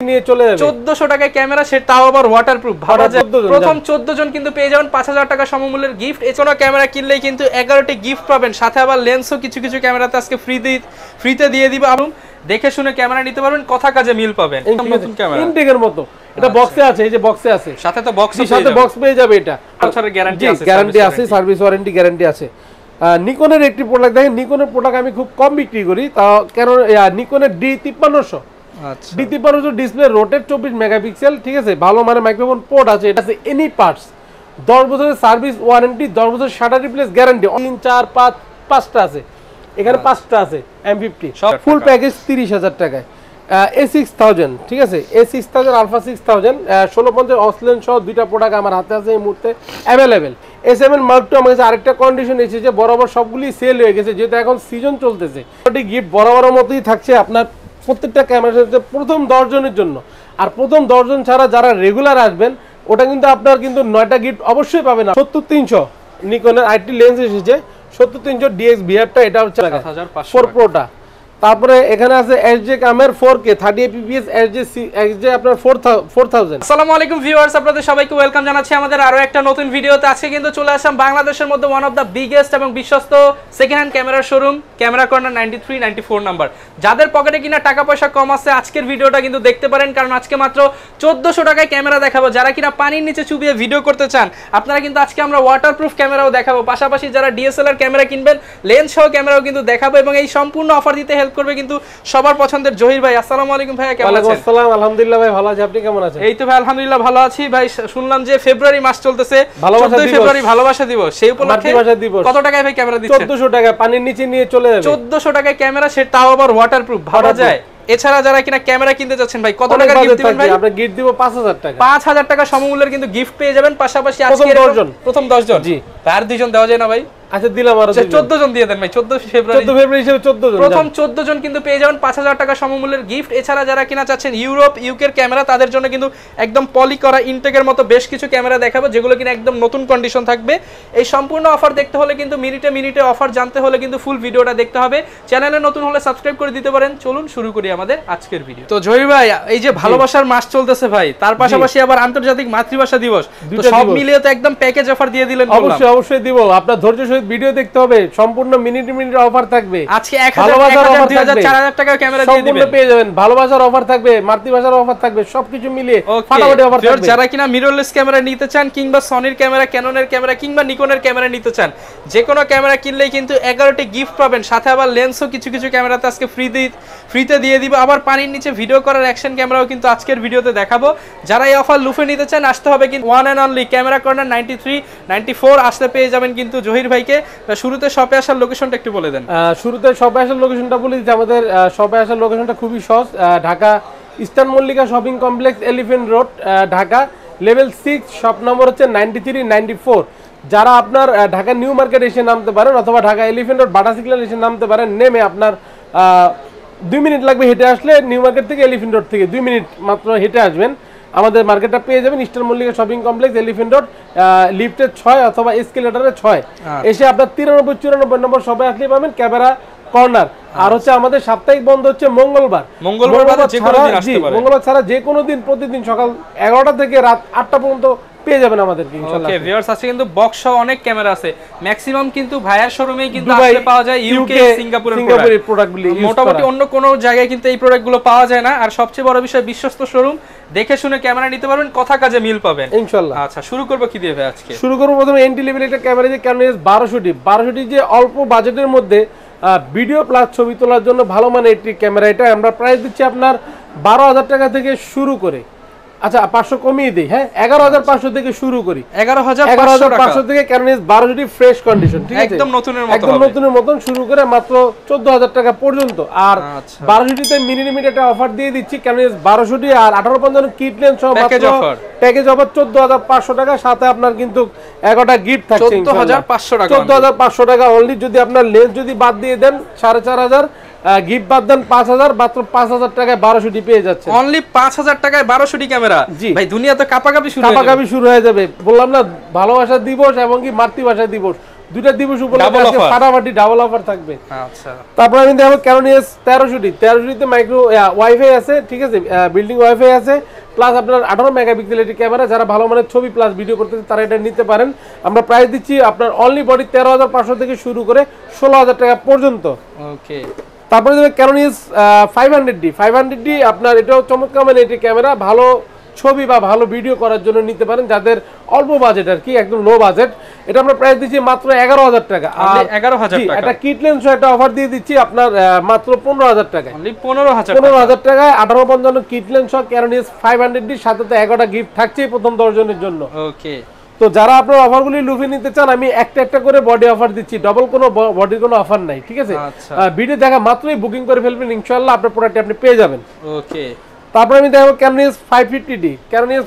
নিয়ে চলে যাবে 1400 টাকায় ক্যামেরা, সে তাও আবার ওয়াটারপ্রুফ। ভাবা যায় প্রথম 14 জন কিন্তু পেয়ে যাবেন 5000 টাকা সমমূল্যের গিফট। এছাড়াও ক্যামেরা কিনলেই কিন্তু 11টি গিফট পাবেন, সাথে আবার লেন্সও কিছু কিছু ক্যামেরাতে আজকে ফ্রিতে দিয়ে দিব। আপনি দেখে শুনে ক্যামেরা নিতে পারবেন, কথা কাজে মিল পাবেন। নতুন ক্যামেরা ইনটেকের মতো এটা বক্সে আছে, এই যে বক্সে আছে, সাথে তো সাথে বক্স পেয়ে যাবে। এটা বছরের গ্যারান্টি আছে, গ্যারান্টি আছে, সার্ভিস ওয়ারেন্টি গ্যারান্টি আছে। নিকনের একটি প্রোডাক্ট দেখেন, নিকনের প্রোডাক্ট আমি খুব কম বিক্রি করি, তা কারণ নিকনের D5300 D5300 display rotate 24 megapixel, ঠিক আছে, ভালো মানের মাইক্রোফোন পোর্ট আছে। এটা আছে এনি পার্টস, 10 বছরের সার্ভিস ওয়ারেন্টি, 10 বছরের শাটার রিপ্লেস গ্যারান্টি। 3 4 5 5টা আছে, এখানে 5টা আছে M50 ফুল প্যাকেজ 30,000 টাকায়। A6000, ঠিক আছে, A6000 আলফা 6000 1650 অসলেন সহ দুইটা প্রোডাক্ট আমার হাতে আছে এই মুহূর্তে অ্যাভেলেবেল। A7 Mark II আমার কাছে আরেকটা কন্ডিশন এসেছে, বরাবর সবগুলি সেল হয়ে গেছে যেহেতু এখন সিজন চলতেছে। গিফট বরাবরের মতোই থাকছে আপনার প্রত্যেকটা ক্যামেরার সাথে প্রথম 10 জনের জন্য, আর প্রথম 10 জন ছাড়া যারা রেগুলার আসবেন ওটা কিন্তু আপনার কিন্তু 9টা গিফট অবশ্যই পাবেন। 70300 নিকনের আইটি লেন্স এসেছে, 70300 DX VR-টা, এটা হচ্ছে 4 Pro-টা। তারপরে এখানে আছে SJ কামের 4K 30 fps SJ আপনার 4000। আসসালামু আলাইকুম ভিউয়ার্স, আপনাদের সবাইকে ওয়েলকাম জানাচ্ছি আমাদের আরো একটা নতুন ভিডিওতে। আজকে কিন্তু চলে আসলাম বাংলাদেশের মধ্যে ওয়ান অফ দা বিগেস্ট এবং বিশ্বস্ত সেকেন্ড হ্যান্ড ক্যামেরার শোরুম ক্যামেরা কর্নার 93 94 নাম্বার। যাদের পকেটে কিনা টাকা পয়সা কম আছে আজকের ভিডিওটা কিন্তু দেখতে পারেন, কারণ আজকে মাত্র 1400 টাকায় ক্যামেরা দেখাবো। যারা কিনা পানির নিচে চুবিয়ে ভিডিও করতে চান আপনারা কিন্তু আজকে আমরা ওয়াটারপ্রুফ ক্যামেরাও দেখাবো, পাশাপাশি যারা DSLR ক্যামেরা কিনবেন লেন্স সহ ক্যামেরাও কিন্তু দেখাবো, এবং এই সম্পূর্ণ অফার দিতে হেল্প করবে কিন্তু সবার পছন্দের জহির ভাই। আসসালামু আলাইকুম ভাই, কেমন আছেন? ওয়ালাইকুম আসসালাম, আলহামদুলিল্লাহ ভাই ভালো আছি, আপনি কেমন আছেন? এই তো ভাই আলহামদুলিল্লাহ ভালো আছি ভাই। শুনলাম যে ফেব্রুয়ারি মাস চলতেছে, 14 ফেব্রুয়ারি ভালোবাসা দিবস, সেই উপলক্ষে কত টাকায় ভাই ক্যামেরা দিচ্ছেন? 1400 টাকা পানির নিচে নিয়ে চলে যাবে। 1400 টাকায় ক্যামেরা, সে তাও আবার ওয়াটারপ্রুফ। ভাবা যায়। এছাড়া যারা কিনা ক্যামেরা কিনতে যাচ্ছেন ভাই, কত টাকা গিফট দিবেন ভাই? আমরা গিফট দিব 5000 টাকা। 5000 টাকা সমমূল্যের কিন্তু গিফট পেয়ে যাবেন, পাশাপাশি আজকে প্রথম 10 জন। জি, তার 2 জন দেওয়া যায় না ভাই? আচ্ছা দিলাম, আর 14 জন দিয়ে দেন ভাই। 14 ফেব্রুয়ারি হিসেবে 14 জন, প্রথম 14 জন কিন্তু পেয়ে যাবেন 5000 টাকা সমমূল্যের গিফট। এছাড়া যারা কিনা চাচ্ছেন ইউরোপ ইউকের ক্যামেরা, তাদের জন্য কিন্তু একদম পলি করা ইনটেকের মতো বেশ কিছু ক্যামেরা দেখাবো, যেগুলো কিনা একদম নতুন কন্ডিশন থাকবে। এই সম্পূর্ণ অফার দেখতে হলে কিন্তু মিনিটে মিনিটে অফার জানতে হলে কিন্তু ফুল ভিডিওটা দেখতে হবে। চ্যানেলে নতুন হলে সাবস্ক্রাইব করে দিতে পারেন। চলুন শুরু করি আমাদের আজকের ভিডিও। তো জহির ভাই, এই যে ভালোবাসার মাস চলতেছে ভাই, তার পাশাপাশি আবার আন্তর্জাতিক মাতৃভাষা দিবস, তো সব মিলিয়ে তো একদম প্যাকেজ অফার দিয়ে দিলেন। অবশ্যই অবশ্যই দিব, আপনার ধৈর্য সহিত ভিডিও দেখতে হবে, সম্পূর্ণ মিনিটে মিনিটে অফার থাকবে। আজকে 1000 2000 4000 টাকা ক্যামেরা দিয়ে দিবেন, পেয়ে যাবেন। ভালোবাসার অফার থাকবে, মাতৃভাষার অফার থাকবে, সবকিছু মিলিয়ে ফাটাফাটি অফার থাকবে। যারা কিনা মিররলেস ক্যামেরা নিতে চান, কিংবা সনির ক্যামেরা, ক্যাননের ক্যামেরা, কিংবা নিকনের ক্যামেরা নিতে চান, যে কোনো ক্যামেরা কিনলেই কিন্তু 11টি গিফট পাবেন, সাথে আবার লেন্সও কিছু কিছু ক্যামেরাতে আজকে ফ্রিতে দিয়ে দিব। আবার পানির নিচে ভিডিও করার অ্যাকশন ক্যামেরাও কিন্তু আজকের ভিডিওতে দেখাবো। যারা এই অফার লুফে নিতে চান আসতে হবে কিন্তু one and only camera corner 93 94 আসলে পেয়ে যাবেন কিন্তু জহির ভাইকে। শুরুতে শপে আসার লোকেশনটা একটু বলে দেন। শুরুতে শপে আসার লোকেশনটা বলে দিচ্ছি। আমাদের শপে আসার লোকেশনটা খুবই সহজ, Dhaka eastern Mallika shopping complex, elephant road, Dhaka, level 6, shop number হচ্ছে 93 94। যারা আপনার ঢাকা নিউ মার্কেট এসে নামতে পারেন, অথবা ঢাকা এলিফ্যান্ট রোড বাটা সিগন্যাল এসে নামতে পারেন। নেমে আপনার 2 মিনিট লাগবে হেঁটে আসলে, নিউ মার্কেট থেকে এলিফ্যান্ট রোড থেকে 2 মিনিট মাত্র হেঁটে আসবেন, আমাদের মার্কেটটা পেয়ে যাবেন। Eastern Mallika shopping complex, elephant road, লিফটের 6 অথবা এসকেলেটরের 6 এসে আপনার 93 94 নম্বর সবাই আসলেই পাবেন ক্যামেরা কর্নার। আর হচ্ছে আমাদের সাপ্তাহিক বন্ধ হচ্ছে মঙ্গলবার ছাড়া যে কোনো দিন, প্রতিদিন সকাল 11টা থেকে রাত 8টা পর্যন্ত পেয়ে যাবেন আমাদেরকে ইনশাআল্লাহ। ওকে ভিউয়ার্স, আজকে কিন্তু বক্স সহ অনেক ক্যামেরা আছে, ম্যাক্সিমাম কিন্তু ভাইয়ার শোরুমেই কিন্তু আসলে পাওয়া যায় ইউকে সিঙ্গাপুরের প্রোডাক্টগুলো। মোটামুটি অন্য কোনো জায়গায় কিন্তু এই প্রোডাক্টগুলো পাওয়া যায় না। আর সবচেয়ে বড় বিষয়, বিশ্বস্ত শোরুম, দেখে শুনে ক্যামেরা নিতে পারবেন, কথা কাজে মিল পাবেন ইনশাআল্লাহ। আচ্ছা, শুরু করব কি দিয়ে ভাই? আজকে শুরু করব প্রথমে এন্ট্রি লেভেল একটা ক্যামেরা দিয়ে, Canon S1200D যে অল্প বাজেটের মধ্যে ভিডিও প্লাস ছবি তোলার জন্য ভালো মানের একটি ক্যামেরা। এটা আমরা প্রাইস দিচ্ছি আপনার 12000 টাকা থেকে শুরু করে। আচ্ছা 500 কমিয়ে দিই, হ্যাঁ 11500 থেকে শুরু করি। 11500 থেকে Canon S1200D ফ্রেশ কন্ডিশন, ঠিক আছে, একদম নতুনের মতো, একদম নতুনের মতন শুরু করে মাত্র 14000 টাকা পর্যন্ত। আর 1200D তে মিনিমিট একটা অফার দিয়ে দিচ্ছি, Canon S1200D আর 1855 কিট লেন্স সহ মাত্র প্যাকেজ অফার 14500 টাকা, সাথে আপনার কিন্তু 11টা গিফট থাকছে 14500 টাকা। 14500 টাকা অনলি। যদি আপনার লেন্স যদি বাদ দিয়ে দেন 4500, গিফট বাদ দেন 5000, মাত্র 5000 টাকায় 1200D পেয়ে যাচ্ছে। অনলি 5000 টাকায় 1200D ক্যামেরা। ভাই দুনিয়া তো কাপাকাপি শুরু হয়ে যাবে। বললাম না, ভালোবাসা দিবস এবং কি মাতৃভাষা দিবস দুইটা দিবস উপলক্ষে ফাটাফাটি ডাবল অফার থাকবে। আচ্ছা, তারপর আমি দেখাবো Canon EOS 1300 তে মাইক্রো ওয়াইফাই আছে, ঠিক আছে, বিল্ডিং ওয়াইফাই আছে, প্লাস আপনার 18 মেগাপিক্সেল এটি ক্যামেরা। যারা ভালো মানের ছবি প্লাস ভিডিও করতে তারা এটা নিতে পারেন। আমরা প্রাইস দিচ্ছি আপনার অনলি বডি 13,500 থেকে শুরু করে 16,000 টাকা পর্যন্ত। ওকে, তারপরে দেবে Canon EOS 500D আপনার এটাও চমৎকার মানে এটি ক্যামেরা, ভালো ছবি বা ভালো ভিডিও করার জন্য নিতে পারেন যাদের অল্প বাজেট আর কি, একদম লো বাজেট। এটা আমরা প্রাইস দিচ্ছি মাত্র 11,000 টাকা। আর 11,000 টাকা এটা কিট লেন্স সহ একটা অফার দিয়ে দিচ্ছি আপনার মাত্র 15,000 টাকা। অনলি 15,000 টাকায় 1855 কিট লেন্স সহ Canon EOS 500D সাথে তো 11টা গিফট থাকছে প্রথম 10 জনের জন্য। ওকে, তো যারা আপনার অফারগুলি লুফে নিতে চান, আমি একটা করে বডি অফার দিচ্ছি, ডবল কোনো বডির কোনো অফার নাই, ঠিক আছে। ভিডিও দেখা মাত্রই বুকিং করে ফেলবেন, ইনশাআল্লাহ আপনার প্রোডাক্ট আপনি পেয়ে যাবেন। ওকে, তারপরে আমি দেখাবো Canon EOS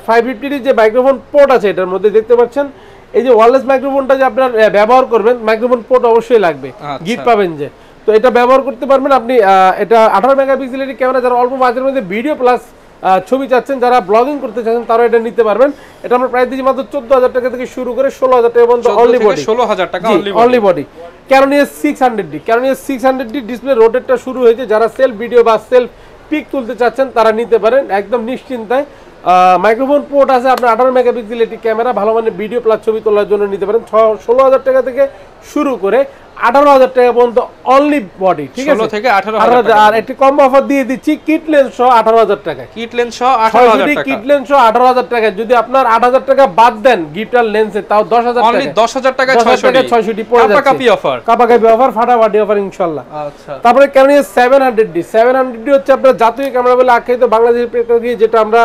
550D যে মাইক্রোফোন পোর্ট আছে এটার মধ্যে দেখতে পাচ্ছেন, এই যে ওয়্যারলেস মাইক্রোফোনটা যে আপনার ব্যবহার করবেন, মাইক্রোফোন পোর্ট অবশ্যই লাগবে, গিফট পাবেন যে। তো এটা ব্যবহার করতে পারবেন আপনি। এটা 18 মেগাপিক্সেলের ক্যামেরা, যারা অল্প বাজেটের মধ্যে ভিডিও প্লাস ছবি চাচ্ছেন, যারা ব্লগিং করতে চাচ্ছেন তারা এটা নিতে পারবেন। এটা আমরা প্রাইস দিচ্ছি মাত্র 14,000 টাকা থেকে শুরু করে 16,000 টাকা পর্যন্ত অনলি বডি। 16,000 টাকা only body. Canon EOS 600D display রোটেটটা শুরু হয়েছে, যারা সেলফ ভিডিও বা সেলফ পিক তুলতে চাচ্ছেন তারা নিতে পারেন একদম নিশ্চিন্তায়। মাইক্রোফোন পোর্ট আছে আপনার, 18 মেগাপিক্সেল এটি ক্যামেরা, ভালো মানের ভিডিও প্লাস ছবি তোলার জন্য নিতে পারেন। 16,000 টাকা থেকে শুরু করে 18,000 টাকা পর্যন্ত অনলি বডি, ঠিক আছে, 16 থেকে 18,000। আর একটি কম্বো অফার দিয়ে দিচ্ছি কিট লেন্স সহ 18,000 টাকা। কিট লেন্স সহ 18,000 টাকা। কিট লেন্স সহ 18,000 টাকা। যদি আপনার 8,000 টাকা বাদ দেন গিফটার লেন্সে, তাও 10,000 টাকা, অনলি 10,000 টাকা 660 পড়ে যাচ্ছে। কাপাকাপি অফার, কাপাকাপি অফার, ফাটাফাটি অফার ইনশাআল্লাহ। আচ্ছা, তারপরে Canon EOS 700D হচ্ছে আপনার জাতীয় ক্যামেরা বলে আখ্যায়িত, বাংলাদেশের প্রেক্ষাপটে যেটা আমরা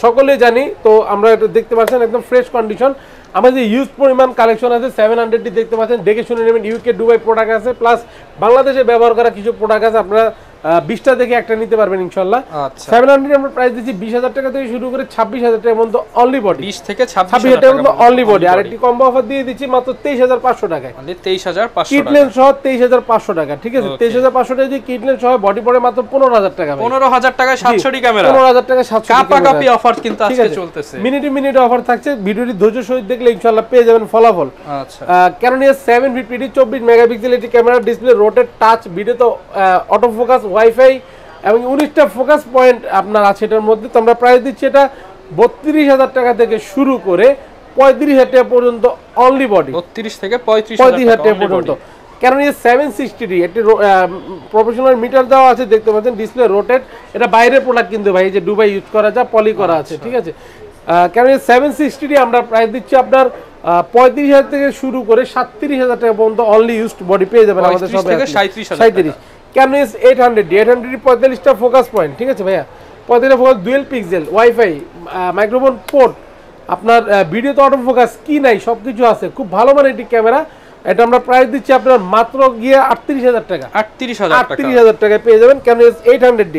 সকলেই জানি। তো আমরা এটা দেখতে পাচ্ছেন একদম ফ্রেশ কন্ডিশন, আমাদের ইউজ পরিমাণ কালেকশন আছে। 700D দেখতে পাচ্ছেন, দেখে শুনে নেবেন। ইউকে দুবাই প্রোডাক্ট আছে, প্লাস বাংলাদেশে ব্যবহার করা কিছু প্রোডাক্ট আছে, আপনারা 20টা দেখে একটা নিতে পারবেন ইনশাআল্লাহ। 700 আমরা প্রাইস দিচ্ছি 20,000 টাকা থেকে শুরু করে 26,000 টাকার মধ্যে অনলি বডি। 20 থেকে 26,000 টাকার মধ্যে অনলি বডি। আর একটি কম্বো অফার দিয়ে দিচ্ছি মাত্র 23,500 টাকায়। অনলি 23,500 কিট লেন্স সহ 23,500 টাকা, ঠিক আছে। 23,500 টাকা যদি কিট লেন্স সহ বডি পড়ে মাত্র 15,000 টাকা। 15,000 টাকায় 700D ক্যামেরা, 15,000 টাকা 700D কাপাকাপি অফার কিন্তু আজকে চলতেছে। মিনিটে অফার থাকছে, ভিডিওটি ধৈর্য সহিত দেখলে ইনশাআল্লাহ পেয়ে যাবেন ফলাফল। আচ্ছা, Canon EOS 750D 24 মেগাপিক্সেল এটি camera, display rotate touch, video তো অটো ফোকাস, ওয়াইফাই এবং 19টা ফোকাস পয়েন্ট আপনার আছে এটার মধ্যে। তো আমরা প্রাইস দিচ্ছি এটা 32,000 টাকা থেকে শুরু করে 35,000 টাকা পর্যন্ত অনলি বডি। 32 থেকে 35,000 টাকা পর্যন্ত। Canon EOS 760D একটি প্রফেশনাল মিটার দেওয়া আছে, দেখতে পাচ্ছেন, ডিসপ্লে রোটেট। এটা বাইরের প্রোডাক্ট কিন্তু ভাই, যে দুবাই ইউজ করা যায়, পলি করা আছে, ঠিক আছে। Canon EOS 760D আমরা প্রাইস দিচ্ছি আপনার 35,000 থেকে শুরু করে 37,000 টাকা পর্যন্ত অনলি ইউজড বডি পেয়ে যাবেন আমাদের সব থেকে 37,000। Canon EOS 800D 45টা ফোকাস পয়েন্ট, ঠিক আছে ভাইয়া, 45টা focus, dual pixel, WiFi, microphone port, আপনার ভিডিও তো অটো ফোকাস কি নাই সবকিছু আছে, খুব ভালো মানের একটি ক্যামেরা। এটা আমরা প্রাইস দিচ্ছি আপনার মাত্র গিয়ে 38,000 টাকা। 38,000 টাকায় পেয়ে যাবেন Canon EOS 800D।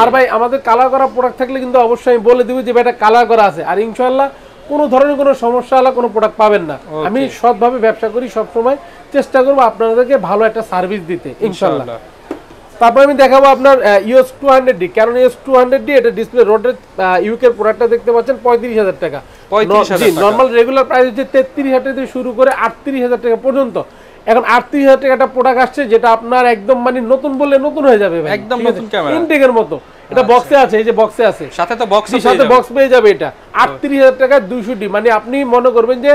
আর ভাই আমাদের কালার করা প্রোডাক্ট থাকলে কিন্তু অবশ্যই আমি বলে দিব যে ভাই এটা কালার করা আছে, আর ইনশাআল্লাহ কোনো ধরনের কোনো সমস্যা হলে কোনো প্রোডাক্ট পাবেন না। আমি সৎভাবে ব্যবসা করি, সব সময় চেষ্টা করব আপনাদেরকে ভালো একটা সার্ভিস দিতে ইনশাআল্লাহ। তারপর আমি দেখাবো আপনার EOS 200D, Canon EOS 200D, এটা ডিসপ্লে রোটেট ইউকে প্রোডাক্টটা দেখতে পাচ্ছেন 35,000 টাকা। নরমাল রেগুলার প্রাইস হচ্ছে 33,000 টাকা থেকে শুরু করে 38,000 টাকা পর্যন্ত। এখন 38,000 টাকা একটা প্রোডাক্ট আসছে যেটা আপনার একদম মানে নতুন বললে নতুন হয়ে যাবে, একদম নতুন ক্যামেরা, ইনটেকের মতো। এটা বক্সে আছে, এই যে বক্সে আছে, সাথে তো সাথে বক্স পেয়ে যাবে। এটা 38,000 টাকা 200D, মানে আপনি মনে করবেন যে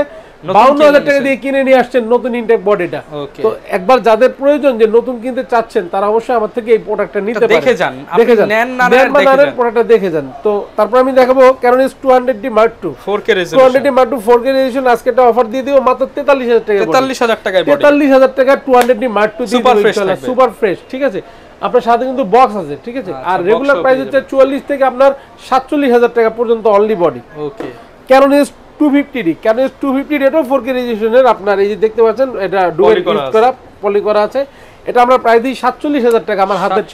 52,000 টাকা দিয়ে কিনে নিয়ে আসছেন নতুন ইনটেক বডিটা। তো একবার যাদের প্রয়োজন যে নতুন কিনতে চাচ্ছেন তারা অবশ্যই আমার থেকে এই প্রোডাক্টটা নিতে পারেন, দেখে যান, প্রোডাক্টটা দেখে যান। তো তারপর আমি দেখাবো Canon EOS 200D Mark II 4K resolution. আজকে একটা অফার দিয়ে দিব মাত্র 43,000 টাকা। 43,000 টাকা 200D Mark II দিয়ে দিব ইনশাআল্লাহ, সুপার ফ্রেশ, ঠিক আছে। আপনার সাথে কিন্তু বক্স আছে, ঠিক আছে। আর রেগুলার প্রাইস হচ্ছে 44 থেকে আপনার 47,000 টাকা পর্যন্ত অনলি বডি। ওকে। Canon EOS 250D, Canon EOS 250D এটাও 4K রেজোলিউশনের, আপনার এই যে দেখতে পাচ্ছেন এটা ডুয়াল ইউজ করা, পলি করা আছে। এটা আমরা প্রাইস দিই 47,000 টাকা আমার হাতের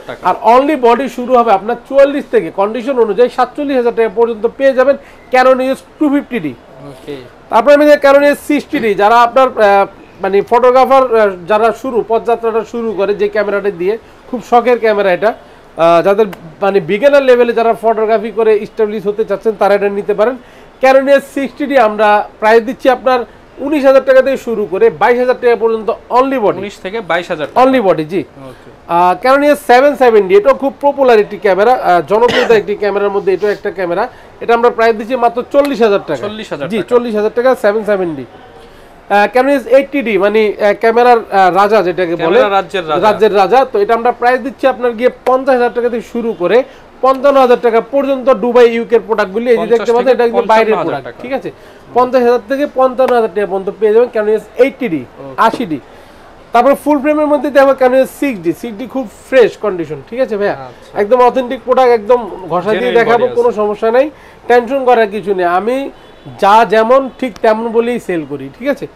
টাকা। আর অনলি বডি শুরু হবে আপনার 44 থেকে, কন্ডিশন অনুযায়ী 47,000 টাকা পর্যন্ত পেয়ে যাবেন Canon EOS 250D। ওকে। তারপরে আমি যে Canon EOS 60D, যারা আপনার মানে ফটোগ্রাফার যারা পথযাত্রাটা শুরু করে যে ক্যামেরাটা দিয়ে, খুব শখের ক্যামেরা এটা, যাদের মানে বিগিনার লেভেলে যারা ফটোগ্রাফি করে এস্টাবলিশ হতে চাচ্ছেন তারা এটা নিতে পারেন। Canon EOS 60D আমরা প্রাইস দিচ্ছি আপনার 19,000 টাকা থেকে শুরু করে 22,000 টাকা পর্যন্ত অনলি বডি। 19 থেকে 22,000 অনলি বডি, জি। ওকে, কারণ এই 770 এটা খুব পপুলার একটি ক্যামেরা, জনপ্রিয়তা একটি ক্যামেরার মধ্যে এটা একটা ক্যামেরা। এটা আমরা প্রাইস দিচ্ছি মাত্র 40,000 টাকা। 40,000 জি, 40,000 টাকা 770। ক্যানোন এস 80D মানে ক্যামেরার রাজা যেটাকে বলে, রাজ্যের রাজা। তো এটা আমরা প্রাইস দিচ্ছি আপনার গিয়ে 50,000 টাকা থেকে শুরু করে 55,000 টাকা পর্যন্ত। দুবাই ইউকের প্রোডাক্টগুলি এই যে দেখতে পাচ্ছেন, এটা কিন্তু বাইরের প্রোডাক্ট, ঠিক আছে। 50,000 থেকে 55,000 টাকা পর্যন্ত পেয়ে যাবেন ক্যানোন এস 80D 80D। তারপর ফুল ফ্রেমের মধ্যে দেখো ক্যানোন এস 6D খুব ফ্রেশ কন্ডিশন, ঠিক আছে ভাইয়া, একদম অথেন্টিক প্রোডাক্ট, একদম ঘষা দিয়ে দেখাবো, কোনো সমস্যা নাই, টেনশন করার কিছু নেই। আমি যা যেমন ঠিক তেমন বলেই সেল করি, ঠিক আছে।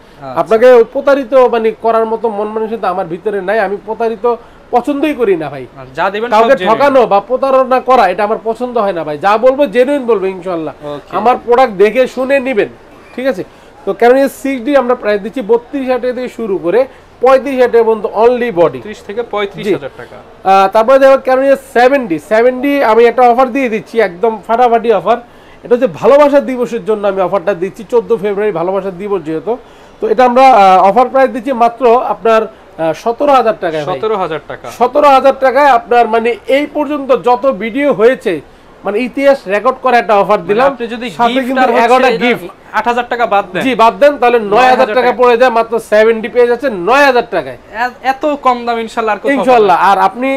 আপনাকে প্রতারিত মানে করার মতো মন মানসিকতা আমার ভিতরে নাই। আমি প্রতারিত পছন্দই করি না ভাই, যা দেবেন কাউকে ঠকানো বা প্রতারণা করা এটা আমার পছন্দ হয় না ভাই। যা বলবো জেনুইন বলবো ইনশাআল্লাহ। আমার প্রোডাক্ট দেখে শুনে নেবেন, ঠিক আছে। তো ক্যানোন এস 6D আমরা প্রাইস দিচ্ছি 32,000 টাকা থেকে শুরু করে 35,000 টাকা পর্যন্ত অনলি বডি, 30 থেকে 35,000 টাকা। তারপরে দেখো ক্যানোন এস 70 আমি একটা অফার দিয়ে দিচ্ছি, একদম ফাটাফাটি অফার। এটা হচ্ছে ভালোবাসা দিবসের জন্য আমি অফারটা দিচ্ছি, 14 ফেব্রুয়ারি ভালোবাসা দিবস যেহেতু। তো এটা আমরা অফার প্রাইস দিচ্ছি মাত্র আপনার 17,000 টাকায়। 17,000 টাকা, 17,000 টাকায় আপনার মানে এই পর্যন্ত যত ভিডিও হয়েছে মানে ইতিহাস রেকর্ড করা একটা অফার দিলাম। আপনি যদি সাথে কিন্তু 11টা গিফট 8,000 টাকা বাদ দেন, জি বাদ দেন, তাহলে 9,000 টাকা পড়ে যায়, মাত্র 70 পেয়ে যাচ্ছে 9,000 টাকায়। এত কম দাম ইনশাআল্লাহ আর কোথাও ইনশাআল্লাহ। আর আপনি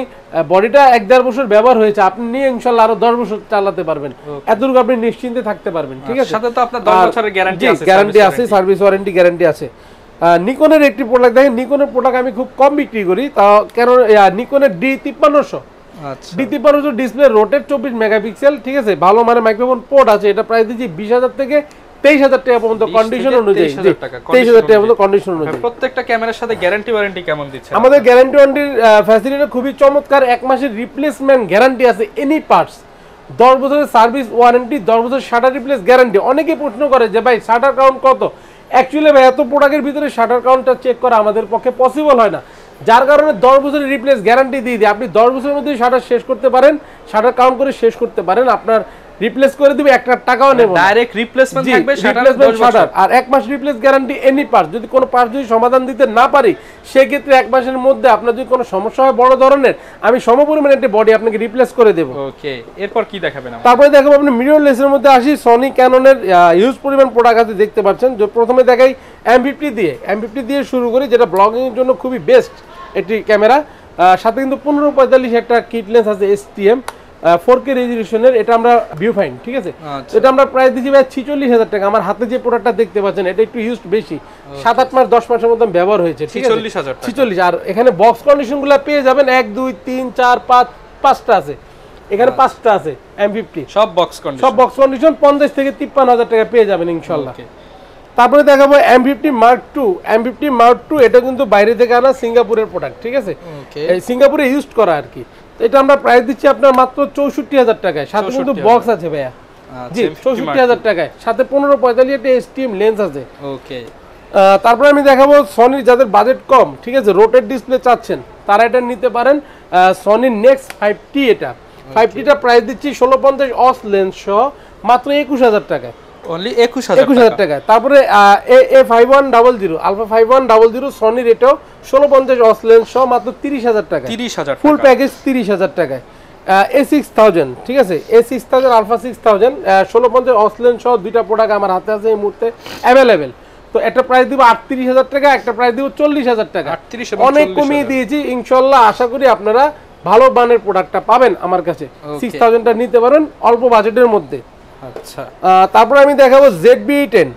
বডিটা 1-1.5 বছর ব্যবহার হয়েছে, আপনি নিয়ে ইনশাআল্লাহ আরো 10 বছর চালাতে পারবেন, এতটুকু আপনি নিশ্চিন্তে থাকতে পারবেন, ঠিক আছে। সাথে তো আপনার 10 বছরের গ্যারান্টি আছে, গ্যারান্টি আছে, সার্ভিস ওয়ারেন্টি গ্যারান্টি আছে। নিকনের একটি প্রোডাক্ট দেখেন, নিকনের প্রোডাক্ট আমি খুব কম বিক্রি করি, তা কেন নিকনের D5300। আচ্ছা, D5300 ডিসপ্লে, রোটেট 24 মেগাপিক্সেল, ঠিক আছে, ভালো মানে মাইক্রোফোন পোর্ট আছে। এটা প্রাইস দিচ্ছি 20,000 থেকে 23,000 টাকা পর্যন্ত কন্ডিশন অনুযায়ী, 23,000 টাকা পর্যন্ত কন্ডিশন অনুযায়ী। প্রত্যেকটা ক্যামেরার সাথে গ্যারান্টি ওয়ারেন্টি কেমন দিচ্ছে? আমাদের গ্যারান্টি ওয়ারেন্টির ফ্যাসিলিটি খুবই চমৎকার। 1 মাসের রিপ্লেসমেন্ট গ্যারান্টি আছে এনি পার্টস, 10 বছরের সার্ভিস ওয়ারেন্টি, 10 বছর শাটার রিপ্লেস গ্যারান্টি। অনেকে প্রশ্ন করে যে ভাই শাটার কাউন্ট কত? অ্যাকচুয়ালি ভাই এত প্রোডাক্টের ভিতরে শাটার কাউন্টটা চেক করা আমাদের পক্ষে পসিবল হয় না, যার কারণে 10 বছরের রিপ্লেস গ্যারান্টি দিয়ে দিই। আপনি 10 বছরের মধ্যে শাটার শেষ করতে পারেন, শাটার কাউন্ট করে শেষ করতে পারেন, আপনার রিপ্লেস করে দিবে, 1 টাকাও নেব না, ডাইরেক্ট রিপ্লেসমেন্ট থাকবে শাটার 10 বছর। আর 1 মাস রিপ্লেস গ্যারান্টি এনি পার্টস। যদি কোনো পার্টস যদি সমাধান দিতে না পারি, সেই ক্ষেত্রে 1 মাসের মধ্যে আপনার যদি কোনো সমস্যা হয় বড় ধরনের, আমি সমপরিমাণে একটা বডি আপনাকে রিপ্লেস করে দেব। ওকে, এরপর কি দেখাবেন? তারপরে দেখাবো আপনি মিররলেসের মধ্যে আসি। সনি ক্যাননের হিউজ পরিমাণ প্রোডাক্ট আছে, দেখতে পাচ্ছেন। যে প্রথমে দেখাই M50 দিয়ে শুরু করি, যেটা ব্লগিং এর জন্য খুবই বেস্ট একটি ক্যামেরা। সাথে কিন্তু 1545 একটা কিট লেন্স আছে STM 4K রেজোলিউশনের। এটা আমরা ভিউ ফাইন্ড, ঠিক আছে। এটা আমরা প্রাইস দিচ্ছি ভাই 46,000 টাকা। আমার হাতে যে প্রোডাক্টটা দেখতে পাচ্ছেন এটা একটু ইউজড বেশি, 7-8 মাস 10 মাসের মতো ব্যবহার হয়েছে, ঠিক আছে। 46। আর এখানে বক্স কন্ডিশনগুলো পেয়ে যাবেন 1 2 3 4 5 5টা আছে, এখানে 5টা আছে M50, সব বক্স কন্ডিশন 50 থেকে 53,000 টাকা পেয়ে যাবেন ইনশাআল্লাহ। তারপরে দেখাবো M50 Mark II। এটা কিন্তু বাইরে থেকে আনা সিঙ্গাপুরের প্রোডাক্ট, ঠিক আছে, এই সিঙ্গাপুরে ইউজড করা আর কি। এটা আমরা প্রাইস দিচ্ছি আপনার মাত্র 64,000 টাকায়, সাথে কিন্তু বক্স আছে ভাইয়া, জি 64,000 টাকায়, সাথে 1545 একটা STM লেন্স আছে। ওকে, তারপরে আমি দেখাবো সনির, যাদের বাজেট কম, ঠিক আছে, রোটেট ডিসপ্লে চাচ্ছেন তারা এটা নিতে পারেন। সনির নেক্সট 5T, এটা 5Tটা প্রাইস দিচ্ছি 1650 অস লেন্স সহ মাত্র 21,000 টাকায়, অনলি 21,000 টাকায়। তারপরে A5100 আলফা 5100 সনির, এটাও 1650 অস লেন্স সহ মাত্র 30,000 টাকা, 30,000 ফুল প্যাকেজ 30,000 টাকায়। A6000, ঠিক আছে, A6000 আলফা 6000 1650 অস লেন্স সহ দুইটা প্রোডাক্ট আমার হাতে আছে এই মুহূর্তে অ্যাভেলেবেল। তো একটা প্রাইস দিব 38,000 টাকা, একটা প্রাইস দিব 40,000 টাকা, অনেক কমিয়ে দিয়েছি ইনশাআল্লাহ। আশা করি আপনারা ভালো মানের প্রোডাক্টটা পাবেন আমার কাছে। 6000টা নিতে পারেন অল্প বাজেটের মধ্যে। আচ্ছা, তারপরে আমি দেখাবো ZB-E10,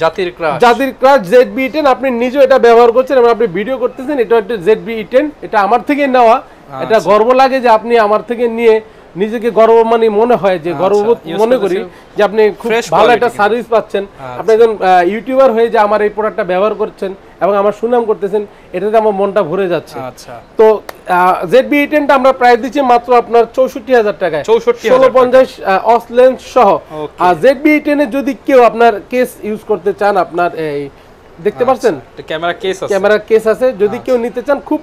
জাতির ক্রাশ ZB-E10। আপনি নিজেও এটা ব্যবহার করছেন এবং আপনি ভিডিও করতেছেন, এটা একটা ZB-E10, এটা আমার থেকে নেওয়া। এটা গর্ব লাগে যে আপনি আমার থেকে নিয়ে নিজেকে গর্ব মানে মনে হয় যে গর্ববোধ মনে করি যে আপনি খুব ভালো একটা সার্ভিস পাচ্ছেন। আপনি একজন ইউটিউবার হয়ে যে আমার এই প্রোডাক্টটা ব্যবহার করছেন এবং আমার সুনাম করতেছেন, এটাতে আমার মনটা ভরে যাচ্ছে। আচ্ছা, তো ZB-E10টা আমরা প্রাইস দিচ্ছি মাত্র আপনার 64,000 টাকায়, 1650 অস লেন্স সহ। আর ZB-E10 এর যদি কেউ আপনার কেস ইউজ করতে চান, আপনার এই দেখতে পাচ্ছেন ক্যামেরা কেস আছে, যদি কেউ নিতে চান, খুব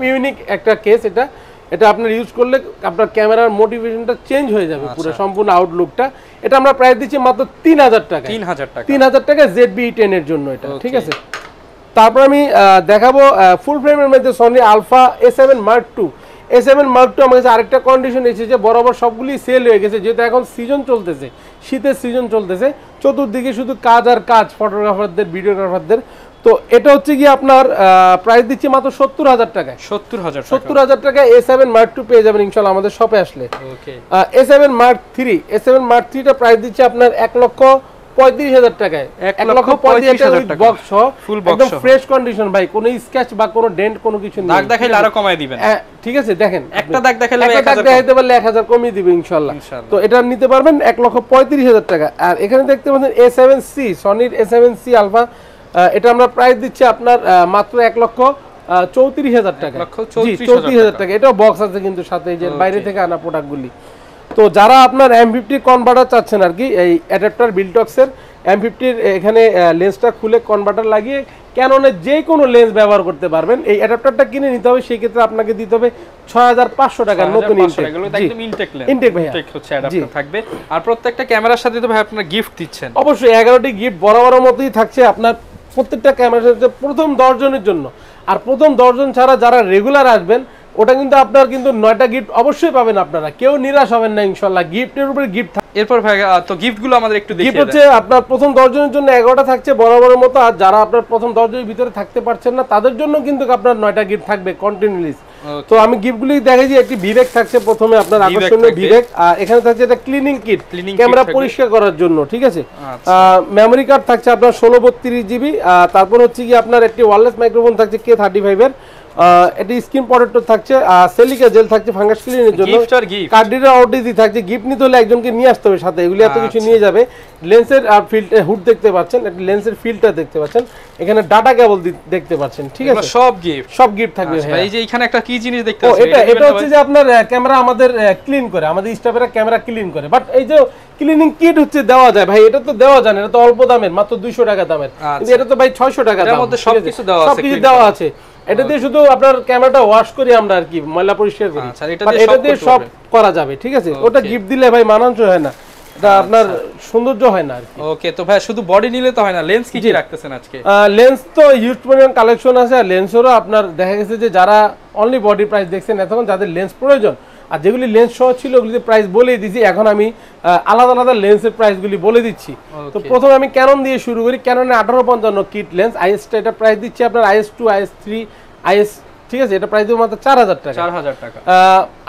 ইউনিক একটা কেস। এটা আপনার ইউজ করলে আপনার ক্যামেরার মোটিভেশনটা চেঞ্জ হয়ে যাবে, পুরো সম্পূর্ণ আউটলুকটা। এটা আমরা প্রাইস দিচ্ছি মাত্র 3000 টাকা। 3000 টাকা ZB-E10 এর জন্য এটা, ঠিক আছে। তারপর আমি দেখাবো ফুল ফ্রেমের মধ্যে Sony alpha A7 Mark II। A7 Mark II আমার কাছে আরেকটা কন্ডিশন এসেছে, বরাবর সবগুলি সেল হয়ে গেছে, যেহেতু এখন সিজন চলতেছে, শীতের সিজন চলতেছে, চতুর্দিকে শুধু কাজ আর কাজ ফটোগ্রাফারদের, ভিডিওগ্রাফারদের। তো এটা হচ্ছে কি আপনার প্রাইস দিচ্ছি মাত্র 70,000 টাকায়। 70,000 টাকায় A7 Mark II পেয়ে যাবেন ইনশাআল্লাহ আমাদের শপে আসলে। A7 Mark III, A7 Mark III টা প্রাইস দিচ্ছি আপনার 1,35,000 টাকায়। 1,35,000 টাকা বক্স সহ, একদম ফ্রেশ কন্ডিশন ভাই, কোনো স্ক্র্যাচ বা কোনো ডেন্ট কোনো কিছু নেই। দাগ দেখাইলে আরো কমায় দিবেন, ঠিক আছে। দেখেন একটা দাগ দেখাইলে 1000 কমিয়ে দিবে ইনশাআল্লাহ। তো এটা নিতে পারবেন 1,35,000 টাকা। আর এখানে দেখতে পাচ্ছেন A7C, সনির A7C আলফা, এটা আমরা প্রাইস দিচ্ছি আপনার মাত্র 1,34,000 টাকা। 34,000 টাকা। এটাও বক্স আছে কিন্তু সাথে, এই যে বাইরে থেকে আনা প্রোডাক্টগুলি। তো যারা আপনার M50 কনভার্টার চাচ্ছেন আর কি, এই অ্যাডাপ্টার বিলটক্সের M50 এখানে লেন্সটা খুলে কনভার্টার লাগিয়ে ক্যাননের যে কোনো লেন্স ব্যবহার করতে পারবেন। এই অ্যাডাপ্টারটা কিনে নিতে হবে, সেই ক্ষেত্রে আপনাকে দিতে হবে 6,500 টাকা নতুন ইনটেক ভাই হচ্ছে অ্যাডাপ্টার থাকবে। আর প্রত্যেকটা ক্যামেরার সাথে তো ভাই আপনারা গিফট দিচ্ছেন। অবশ্যই 11টি গিফট বরাবর মতোই থাকছে আপনার প্রত্যেকটা ক্যামেরার সাথে, প্রথম 10 জনের জন্য। আর প্রথম 10 জন ছাড়া যারা রেগুলার আসবেন, ওটা কিন্তু আপনার কিন্তু 9টা গিফট অবশ্যই পাবেন আপনারা, কেউ নিরাশ হবেন না ইনশাআল্লাহ। গিফটের উপরে গিফট। এরপর ভাই তো গিফটগুলো আমাদের একটু দেখিয়ে দেন। গিফট হচ্ছে আপনার প্রথম 10 জনের জন্য 11টা থাকছে বরাবরের মতো। আর যারা আপনার প্রথম 10 জনের ভিতরে থাকতে পারছেন না, তাদের জন্য কিন্তু আপনার 9টা গিফট থাকবে কন্টিনিউয়াসলি। তো আমি গিফটগুলি দেখাই, যে একটি বিবেক থাকছে প্রথমে, আপনার আকর্ষণীয় বিবেক। আর এখানে থাকছে একটা ক্লিনিং কিট, ক্যামেরা পরিষ্কার করার জন্য, ঠিক আছে। মেমোরি কার্ড থাকছে আপনার 1632 GB। তারপর হচ্ছে কি আপনার একটি ওয়্যারলেস মাইক্রোফোন থাকছে K35 এর, এটি স্ক্রিন প্রোটেক্টর থাকছে, আর সেলিকা জেল থাকছে ফাঙ্গাস ক্লিনের জন্য, কার্ড রিডার আউটডিজি থাকছে। গিফট নিতে হলে একজনকে নিয়ে আসতে হবে সাথে, এগুলি এত কিছু নিয়ে যাবে। লেন্সের আর ফিল্টার হুড দেখতে পাচ্ছেন, একটা লেন্সের ফিল্টার দেখতে পাচ্ছেন, এখানে ডাটা কেবল দেখতে পাচ্ছেন, ঠিক আছে। সব গিফট থাকবে। এই যে এখানে একটা কি জিনিস দেখতে পাচ্ছেন, এটা হচ্ছে যে আপনার ক্যামেরা আমাদের ক্লিন করে, আমাদের স্টাফেরা ক্যামেরা ক্লিন করে। বাট এই যে ক্লিনিং কিট হচ্ছে দেওয়া যায় ভাই, এটা তো দেওয়া যায় না, এটা তো অল্প দামের, মাত্র 200 টাকা দামের, কিন্তু এটা তো ভাই 600 টাকা দাম। এর মধ্যে সবকিছু দেওয়া আছে। এটা দিয়ে শুধু আপনার ক্যামেরাটা ওয়াশ করি আমরা আর কি, ময়লা পরিষ্কার করি, এটা দিয়ে সব করা যাবে, ঠিক আছে। ওটা গিফট দিলে ভাই মানানসই হয় না, এটা আপনার সৌন্দর্য হয় না আর কি। ওকে, তো ভাই শুধু বডি নিলে তো হয় না, লেন্স কি কি রাখতেছেন আজকে? লেন্স তো হিউজ পরিমাণ কালেকশন আছে। আর লেন্সেরও আপনার দেখা গেছে যে যারা অনলি বডি প্রাইস দেখছেন এতক্ষণ, যাদের লেন্স প্রয়োজন আর যেগুলি লেন্স সহ ছিল ওগুলিতে প্রাইস বলেই দিয়েছি। এখন আমি আলাদা আলাদা লেন্সের প্রাইসগুলি বলে দিচ্ছি। তো প্রথমে আমি ক্যানন দিয়ে শুরু করি। ক্যাননের 1855 কিট লেন্স IS-টা, এটা প্রাইস দিচ্ছি আপনার IS-2, IS-3, IS, ঠিক আছে। এটা প্রাইস দিব মাত্র 4000 টাকা।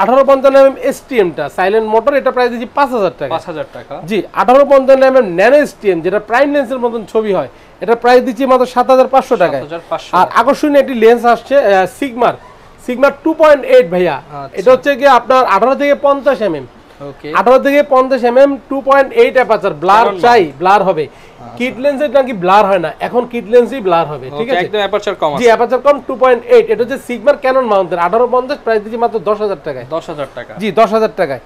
1855 STM-টা সাইলেন্ট মোটর, এটা প্রাইস দিচ্ছি 5000 টাকা। 5000 টাকা, জি। 1855 ন্যানো STM, যেটা প্রাইম লেন্সের মতন ছবি হয়, এটা প্রাইস দিচ্ছি মাত্র 7500 টাকায়। আর আকর্ষণীয় একটি লেন্স আসছে সিগমার 2.8 ভাইয়া। এটা হচ্ছে কি আপনার 18 থেকে 50 mm, 18 থেকে 50 mm 2.8 অ্যাপারচার। ব্লার চাই, ব্লার হবে। কিট লেন্সের নাকি ব্লার হয় না, এখন কিট লেন্সই ব্লার হবে, ঠিক আছে। একদম অ্যাপারচার কম আছে। জি, অ্যাপারচার কম 2.8। এটা হচ্ছে সিগমার ক্যানন মাউন্টের 1850, প্রাইস দিচ্ছি মাত্র 10000 টাকায়। 10000 টাকা, জি, 10000 টাকায়।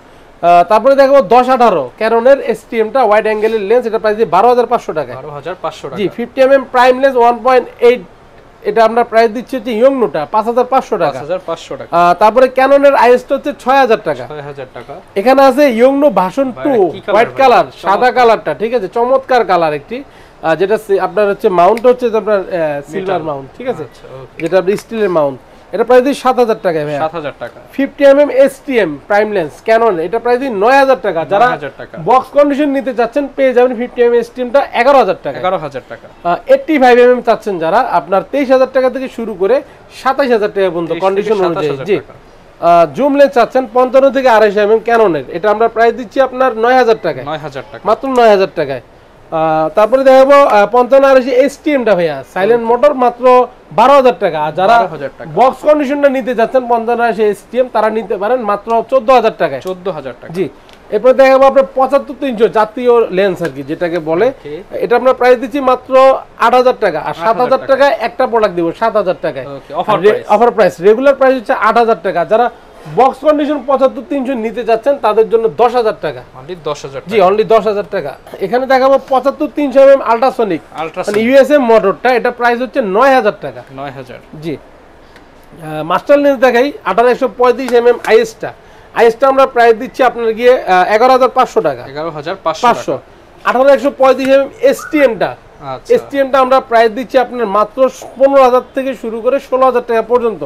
তারপরে দেখো 1018 ক্যাননের STM-টা ওয়াইড অ্যাঙ্গেলের লেন্স, এটা প্রাইস দিয়ে 12500 টাকা। 12500 টাকা, জি। 50 mm প্রাইম লেন্স 1.8, এটা আমরা প্রাইস দিচ্ছি হচ্ছে ইয়ংনোটা 5500 টাকা। 5500 টাকা। তারপরে ক্যাননের IS-টা হচ্ছে 6000 টাকা। 6000 টাকা। এখানে আছে ইয়ংনো ভার্সন 2 হোয়াইট কালার, সাদা কালারটা, ঠিক আছে, চমৎকার কালার একটি, যেটা আপনার হচ্ছে মাউন্ট হচ্ছে আপনার সিলভার মাউন্ট, ঠিক আছে, যেটা আপনি স্টিলের মাউন্ট। এটা প্রাইস দিই 7000 টাকা ভাই। 7000 টাকা। 50 mm STM prime lens Canon, এটা প্রাইস দিই 9000 টাকা। যারা বক্স কন্ডিশন নিতে চাচ্ছেন পেয়ে যাবেন 50 mm STM-টা 11000 টাকা। 11000 টাকা। 85 mm চাচ্ছেন যারা, আপনার 23000 টাকা থেকে শুরু করে 27000 টাকা পর্যন্ত কন্ডিশন অনুযায়ী, জি। জুম লেন্স চাচ্ছেন 55 থেকে 250 mm ক্যাননের, এটা আমরা প্রাইস দিচ্ছি আপনার 9000 টাকা। 9000 টাকা, মাত্র 9000 টাকায়। তারপরে দেখাবো 55 STM-টা ভাইয়া সাইলেন্ট মোটর, মাত্র 12000 টাকা। আর যারা বক্স কন্ডিশনটা নিতে যাচ্ছেন 55 STM, তারা নিতে পারেন মাত্র 14000 টাকায়। 14000 টাকা, জি। এরপরে দেখাবো আপনার 75-300 জাতীয় লেন্স আর কি, যেটাকে বলে, এটা আমরা প্রাইস দিচ্ছি মাত্র 8000 টাকা। আর 7000 টাকায় একটা প্রোডাক্ট দিব 7000 টাকায় অফার প্রাইস। রেগুলার প্রাইস হচ্ছে 8000 টাকা। যারা বক্স কন্ডিশন 75-300 নিতে যাচ্ছেন তাদের জন্য 10000 টাকা, অনলি 10000, জি, অনলি 10000 টাকা। এখানে দেখাবো 75-300 mm আল্ট্রাসনিক, মানে USM মোটরটা, এটা প্রাইস হচ্ছে 9000 টাকা। 9000, জি। মাস্টার লেন্স দেখাই 1835 আইএসটা। আইএসটা আমরা প্রাইস দিচ্ছি আপনার গিয়ে 11500 টাকা। 11500 1835 এসটিএমটা, আচ্ছা এসটিএমটা আমরা প্রাইস দিচ্ছি আপনার মাত্র 15000 থেকে শুরু করে 16000 টাকা পর্যন্ত।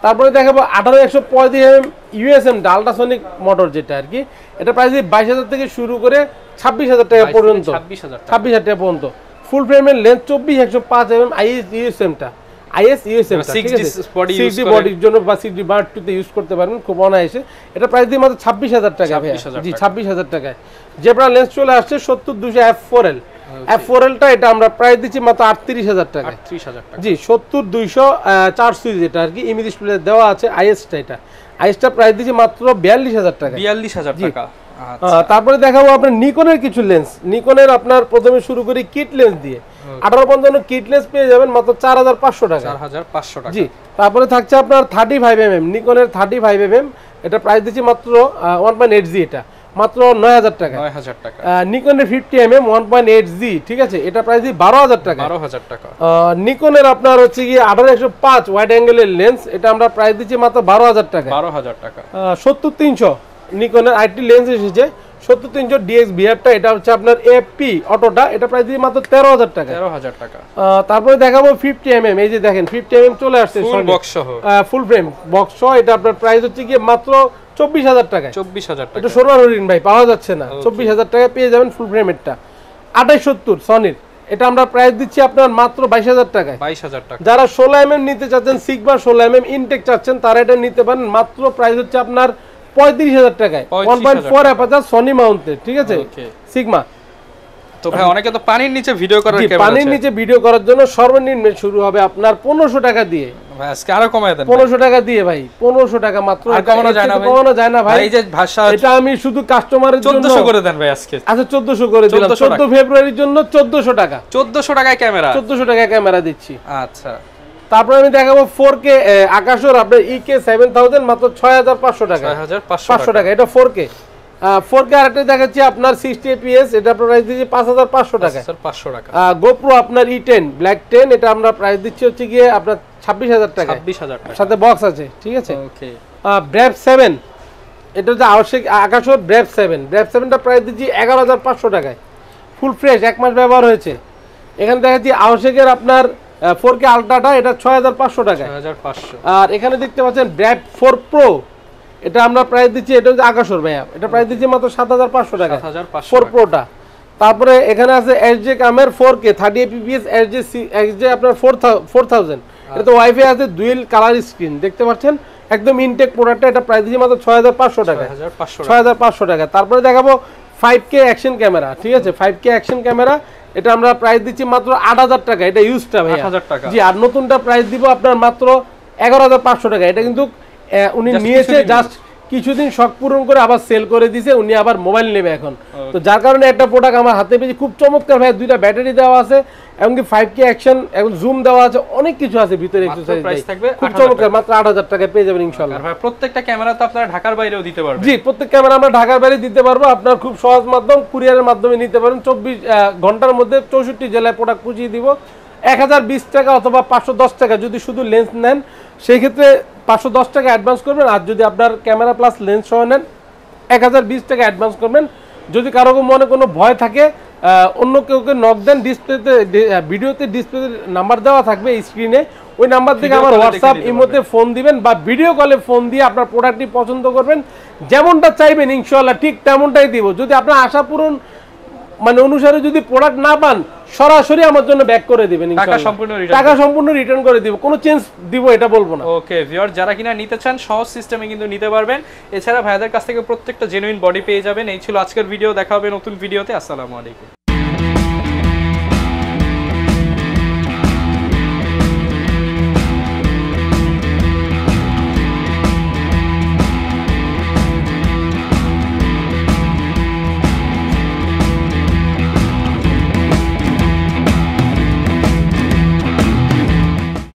তারপরে দেখাবো 18135 ইউএসএমটা আল্ট্রাসনিক মোটর যেটা আর কি, এটা প্রাইস 22000 থেকে শুরু করে 26000 টাকা পর্যন্ত, 26000 টাকা পর্যন্ত। ফুল ফ্রেমের লেন্স 24105 আইএস ইউএসএমটা, আইএস ইউএসএমটা ঠিক আছে, 6D বডির জন্য বা 6D বার টুতে ইউজ করতে পারবেন খুব অনায়াসে। এটা প্রাইস দিয়ে মাত্র 26000 টাকা ভাই, জি 26000 টাকায়। জেব্রা লেন্স চলে আসছে 70200 F4L, F4Lটা এটা আমরা প্রাইস দিচ্ছি মাত্র 38000 টাকা, 38000 টাকা। জি 70200 4 সুইচ যেটা আর কি ইমেজ ডিসপ্লে দেওয়া আছে আইএসটা, এটা আইএসটা প্রাইস দিচ্ছি মাত্র 42000 টাকা, 42000 টাকা। তারপরে দেখাবো আপনার নিকনের কিছু লেন্স। নিকনের আপনার প্রথমে শুরু করি কিট লেন্স দিয়ে, 1855 কিট লেন্স পেয়ে যাবেন মাত্র 4500 টাকা, 4500 টাকা। জি তারপরে থাকছে আপনার 35mm, নিকনের 35mm, এটা প্রাইস দিচ্ছি মাত্র 1.8G, এটা মাত্র 9000 টাকা, 9000 টাকা। নিকনের 50mm 1.8G ঠিক আছে, এটা প্রাইস দিই 12000 টাকা, 12000 টাকা। নিকনের আপনার হচ্ছে গিয়ে 18105 ওয়াইড অ্যাঙ্গেলের লেন্স, এটা আমরা প্রাইস দিচ্ছি মাত্র 12000 টাকা, 12000 টাকা। 70300 নিকনের আইটি লেন্স এসেছে, 70300 ডিএক্স ভিআরটা, এটা হচ্ছে আপনার এপি অটোটা, এটা প্রাইস দিই মাত্র 13000 টাকা, 13000 টাকা। তারপরে দেখাবো 50mm, এই যে দেখেন 50mm চলে আসছে ফুল বক্স সহ, ফুল ফ্রেম বক্স সহ, এটা আপনার প্রাইস হচ্ছে গিয়ে মাত্র 24000 টাকা, 24000 টাকা। এটা সোনার হরিণ ভাই পাওয়া যাচ্ছে না, 24000 টাকা পেয়ে যাবেন ফুল ফ্রেমেরটা। 2870 সনির, এটা আমরা প্রাইস দিচ্ছি আপনার মাত্র 22000 টাকায়, 22000 টাকা। যারা 16mm নিতে চাচ্ছেন, সিগমা 16mm ইনটেক চাচ্ছেন, তারা এটা নিতে পারেন, মাত্র প্রাইস হচ্ছে আপনার 35000 টাকায়, 1.4 অ্যাপারচার সনি মাউন্টেড ঠিক আছে সিগমা। তো ভাই অনেকে তো পানির নিচে ভিডিও করার ক্যামেরা আছে, পানির নিচে ভিডিও করার জন্য সর্বনিম্ন শুরু হবে আপনার 1500 টাকা দিয়ে। ভাই আজকে আরো কমায় দেন, 1500 টাকা দিয়ে ভাই, 1500 টাকা মাত্র, আর কমানো যায় না ভাই, কমানো যায় না ভাই, এই যে ভাষা এটা আমি শুধু কাস্টমারের জন্য 1400 করে দেন ভাই আজকে। আচ্ছা 1400 করে দিলাম, 14 ফেব্রুয়ারির জন্য 1400 টাকা, 1400 টাকায় ক্যামেরা, 1400 টাকায় ক্যামেরা দিচ্ছি। আচ্ছা তারপরে আমি দেখাবো 4K আকাশর আপনার EK 7000 মাত্র 6500 টাকা, 6500 টাকা, এটা 4K। 4K আরেকটা দেখাচ্ছি আপনার 60 fps, এটা আপনার প্রাইস দিচ্ছি 5500 টাকা, 5500 টাকা। GoPro আপনার E10 ব্ল্যাক 10, এটা আমরা প্রাইস দিচ্ছি হচ্ছে গিয়ে আপনার 26000 টাকা, 26000 টাকা, সাথে বক্স আছে ঠিক আছে। ওকে ব্র্যাপ 7, এটা হচ্ছে আবশ্যক আকাশর ব্র্যাপ 7, ব্র্যাপ 7টা প্রাইস দিচ্ছি 11500 টাকায়, ফুল ফ্রেশ 1 মাস ব্যবহার হয়েছে। এখানে দেখাচ্ছি আবশ্যকের আপনার 4K আলট্রাটা, এটা 6500 টাকা, 6500। আর এখানে দেখতে পাচ্ছেন ব্র্যাপ 4 প্রো, এটা আমরা প্রাইস দিচ্ছি, এটা হচ্ছে আকাশর ভাইয়া, এটা প্রাইস দিচ্ছি মাত্র 7500 টাকা, 4 প্রোটা। তারপরে এখানে আছে এসজে কামের 4K 30 fps এসজে আপনার 4000, এটা তো ওয়াইফাই আছে, ডুয়েল কালার স্ক্রিন দেখতে পাচ্ছেন, একদম ইনটেক প্রোডাক্টটা, এটা প্রাইস দিচ্ছি মাত্র 6500 টাকা, 6500 টাকা। তারপরে দেখাবো 5K অ্যাকশন ক্যামেরা ঠিক আছে, 5K অ্যাকশন ক্যামেরা, এটা আমরা প্রাইস দিচ্ছি মাত্র 8000 টাকা, এটা ইউজটা ভাই 8000 টাকা, জি। আর নতুনটা প্রাইস দিব আপনার মাত্র 11500 টাকা, এটা কিন্তু উনি নিয়েছে জাস্ট কিছুদিন শখ পূরণ করে আবার সেল করে দিয়েছে, উনি আবার মোবাইল নেবে এখন, তো যার কারণে একটা প্রোডাক্ট আমার হাতে পেয়েছি, খুব চমৎকার ভাই, দুইটা ব্যাটারি দেওয়া আছে, এমনকি 5K অ্যাকশন এবং জুম দেওয়া আছে, অনেক কিছু আছে ভিতরে, এক্সারসাইজ প্রাইস থাকবে খুব চমৎকার, মাত্র 8000 টাকায় পেয়ে যাবেন ইনশাআল্লাহ। ভাই প্রত্যেকটা ক্যামেরা তো আপনারা ঢাকার বাইরেও দিতে পারবেন, জি প্রত্যেক ক্যামেরা আমরা ঢাকার বাইরে দিতে পারবো, আপনার খুব সহজ মাধ্যম, কুরিয়ারের মাধ্যমে নিতে পারেন, 24 ঘন্টার মধ্যে 64 জেলায় প্রোডাক্ট পৌঁছিয়ে দিব। 1020 টাকা অথবা 510 টাকা যদি শুধু লেন্স নেন, সেই ক্ষেত্রে 510 টাকা অ্যাডভান্স করবেন, আর যদি আপনার ক্যামেরা প্লাস লেন্স সহ নেন 1020 টাকা অ্যাডভান্স করবেন। যদি কারো মনে কোনো ভয় থাকে, অন্য কেউকে নক দেন, ডিসপ্লেতে ভিডিওতে ডিসপ্লেতে নাম্বার দেওয়া থাকবে স্ক্রিনে, ওই নাম্বার থেকে আমার হোয়াটসঅ্যাপ ইমোতে ফোন দিবেন বা ভিডিও কলে ফোন দিয়ে আপনার প্রোডাক্টটি পছন্দ করবেন, যেমনটা চাইবেন ইনশাআল্লাহ ঠিক তেমনটাই দিব। যদি আপনার আশা পূরণ মানে অনুসারে যদি প্রোডাক্ট না পান, সরাসরি আমার জন্য ব্যাক করে দিবেন ইনশাআল্লাহ, টাকা সম্পূর্ণ রিটার্ন করে দিব, কোনো চেঞ্জ দিব এটা বলবো না। ওকে ভিউয়ার, যারা কিনা নিতে চান সহজ সিস্টেমে কিন্তু নিতে পারবেন। এছাড়া ভাইদের কাছ থেকে প্রত্যেকটা জেনুইন বডি পেয়ে যাবেন। এই ছিল আজকের ভিডিও, দেখা হবে নতুন ভিডিওতে। আসসালামু আলাইকুম।